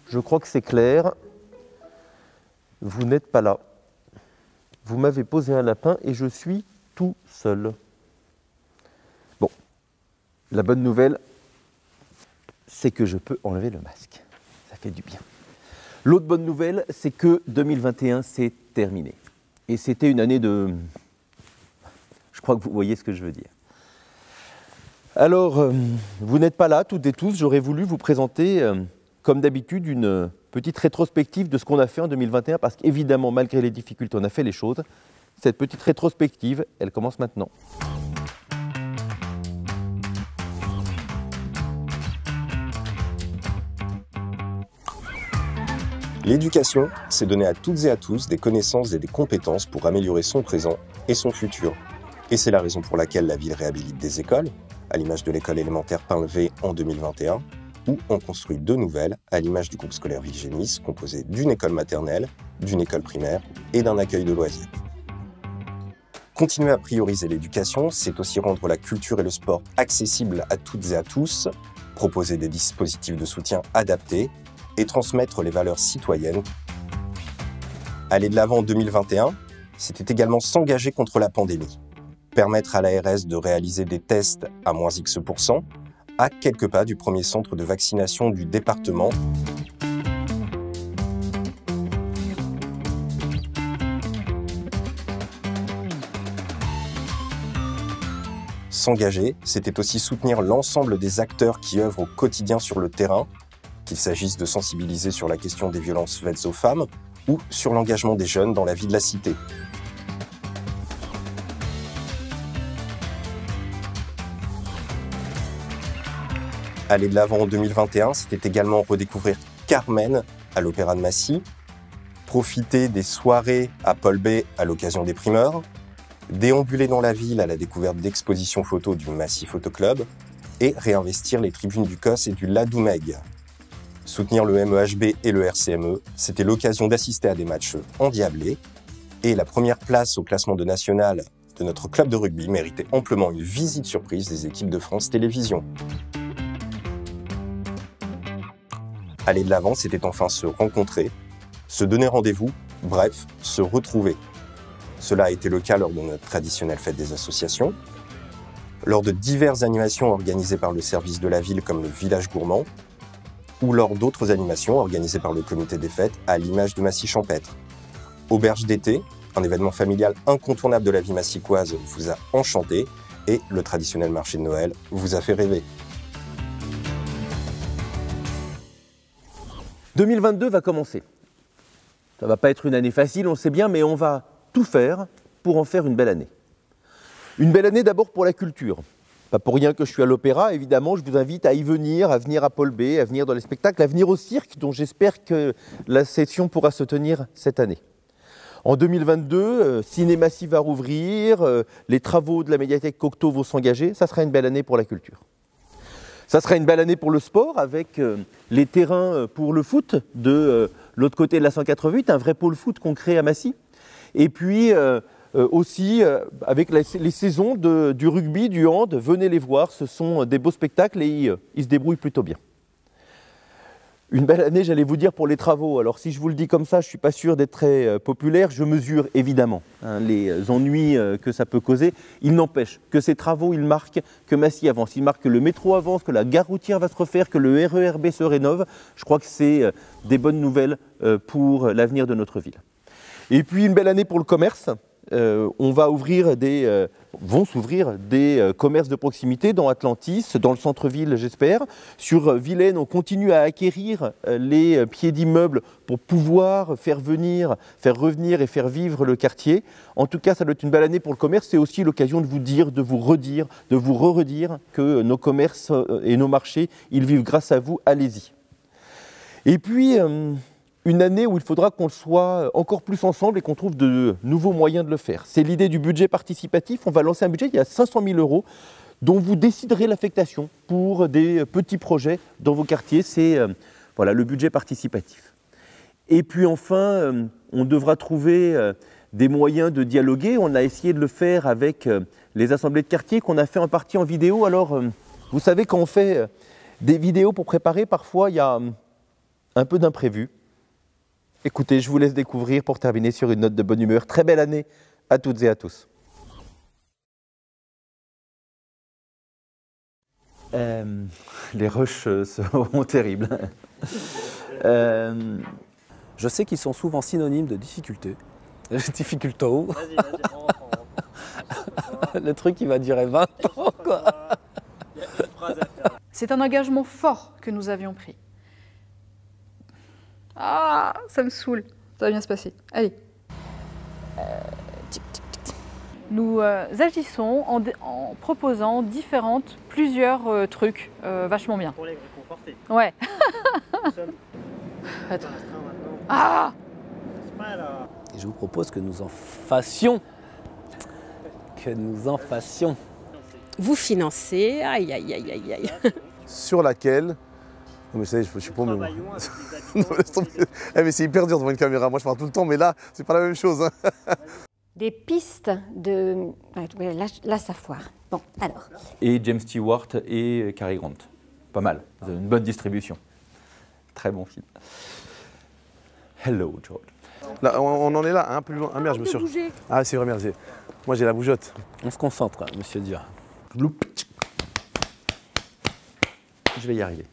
je crois que c'est clair. Vous n'êtes pas là. Vous m'avez posé un lapin et je suis tout seul. Bon, la bonne nouvelle, c'est que je peux enlever le masque. Ça fait du bien. L'autre bonne nouvelle, c'est que 2021, c'est terminé. Et c'était une année de... Je crois que vous voyez ce que je veux dire. Alors, vous n'êtes pas là, toutes et tous. J'aurais voulu vous présenter, comme d'habitude, une petite rétrospective de ce qu'on a fait en 2021, parce qu'évidemment, malgré les difficultés, on a fait les choses. Cette petite rétrospective, elle commence maintenant. L'éducation, c'est donner à toutes et à tous des connaissances et des compétences pour améliorer son présent et son futur. Et c'est la raison pour laquelle la ville réhabilite des écoles, à l'image de l'école élémentaire Pain-Levé en 2021, ou on construit deux nouvelles, à l'image du groupe scolaire Ville-Génis, composé d'une école maternelle, d'une école primaire et d'un accueil de loisirs. Continuer à prioriser l'éducation, c'est aussi rendre la culture et le sport accessibles à toutes et à tous, proposer des dispositifs de soutien adaptés et transmettre les valeurs citoyennes. Aller de l'avant en 2021, c'était également s'engager contre la pandémie. Permettre à l'ARS de réaliser des tests à moins X%, à quelques pas du premier centre de vaccination du département. S'engager, c'était aussi soutenir l'ensemble des acteurs qui œuvrent au quotidien sur le terrain, qu'il s'agisse de sensibiliser sur la question des violences faites aux femmes ou sur l'engagement des jeunes dans la vie de la cité. Aller de l'avant en 2021, c'était également redécouvrir Carmen à l'Opéra de Massy, profiter des soirées à Paul Bay à l'occasion des primeurs, déambuler dans la ville à la découverte d'expositions photos du Massy Photo Club et réinvestir les tribunes du COS et du Ladoumeg. Soutenir le MEHB et le RCME, c'était l'occasion d'assister à des matchs endiablés et la première place au classement de national de notre club de rugby méritait amplement une visite surprise des équipes de France Télévisions. Aller de l'avant, c'était enfin se rencontrer, se donner rendez-vous, bref, se retrouver. Cela a été le cas lors de notre traditionnelle fête des associations, lors de diverses animations organisées par le service de la ville comme le village gourmand, ou lors d'autres animations organisées par le comité des fêtes à l'image de Massy Champêtre. Auberge d'été, un événement familial incontournable de la vie massicoise, vous a enchanté et le traditionnel marché de Noël vous a fait rêver. 2022 va commencer. Ça ne va pas être une année facile, on le sait bien, mais on va tout faire pour en faire une belle année. Une belle année d'abord pour la culture. Pas pour rien que je suis à l'Opéra, évidemment, je vous invite à y venir, à venir à Paul Bay, à venir dans les spectacles, à venir au cirque, dont j'espère que la session pourra se tenir cette année. En 2022, Cinémassy va rouvrir, les travaux de la médiathèque Cocteau vont s'engager, ça sera une belle année pour la culture. Ça sera une belle année pour le sport, avec les terrains pour le foot de l'autre côté de la 188, un vrai pôle foot qu'on crée à Massy. Et puis aussi avec les saisons du rugby, du hand, venez les voir, ce sont des beaux spectacles et ils se débrouillent plutôt bien. Une belle année, j'allais vous dire, pour les travaux. Alors si je vous le dis comme ça, je ne suis pas sûr d'être très populaire. Je mesure évidemment les ennuis que ça peut causer. Il n'empêche que ces travaux, ils marquent que Massy avance. Ils marquent que le métro avance, que la gare routière va se refaire, que le RERB se rénove. Je crois que c'est des bonnes nouvelles pour l'avenir de notre ville. Et puis une belle année pour le commerce. On va vont s'ouvrir des commerces de proximité dans Atlantis, dans le centre-ville j'espère. Sur Vilaine, on continue à acquérir les pieds d'immeubles pour pouvoir faire revenir et faire vivre le quartier. En tout cas, ça doit être une belle année pour le commerce. C'est aussi l'occasion de vous dire, de vous redire, de vous redire que nos commerces et nos marchés, ils vivent grâce à vous. Allez-y. Et puis... une année où il faudra qu'on soit encore plus ensemble et qu'on trouve de nouveaux moyens de le faire. C'est l'idée du budget participatif. On va lancer un budget, il y a 500 000 € dont vous déciderez l'affectation pour des petits projets dans vos quartiers. C'est voilà, le budget participatif. Et puis enfin, on devra trouver des moyens de dialoguer. On a essayé de le faire avec les assemblées de quartier qu'on a fait en partie en vidéo. Alors, vous savez, quand on fait des vidéos pour préparer, parfois il y a un peu d'imprévu. Écoutez, je vous laisse découvrir pour terminer sur une note de bonne humeur. Très belle année à toutes et à tous. Les rushs seront terribles. Je sais qu'ils sont souvent synonymes de difficulté. Difficulto. Vas-y, vas-y, on reprend. Le truc, il va durer 20 ans, quoi. Il y a une phrase à faire. C'est un engagement fort que nous avions pris. Ah, ça me saoule. Ça va bien se passer. Allez. Nous agissons en proposant plusieurs trucs vachement bien. Pour les réconforter. Ouais. Nous sommes Attends. en train maintenant. Ah, C'est pas là. Et je vous propose que nous en fassions. Que nous en fassions. Vous financez, aïe aïe aïe aïe aïe. Sur laquelle. Non, mais ça y est, je suis pas au même. Travaillons avec les Non, habitants. laisse tomber. Eh, mais c'est hyper dur devant une caméra. Moi, je parle tout le temps, mais là, c'est pas la même chose. Hein. Des pistes de... Ouais, là, ça foire. Bon, alors. Et James Stewart et Cary Grant. Pas mal. Vous avez une bonne distribution. Très bon film. Hello, George. Là, on en est là, un peu plus loin. Ah merde, je me suis. Ah, c'est vrai, merde. Moi, j'ai la bougeotte. On se concentre, monsieur Dur. Je vais y arriver.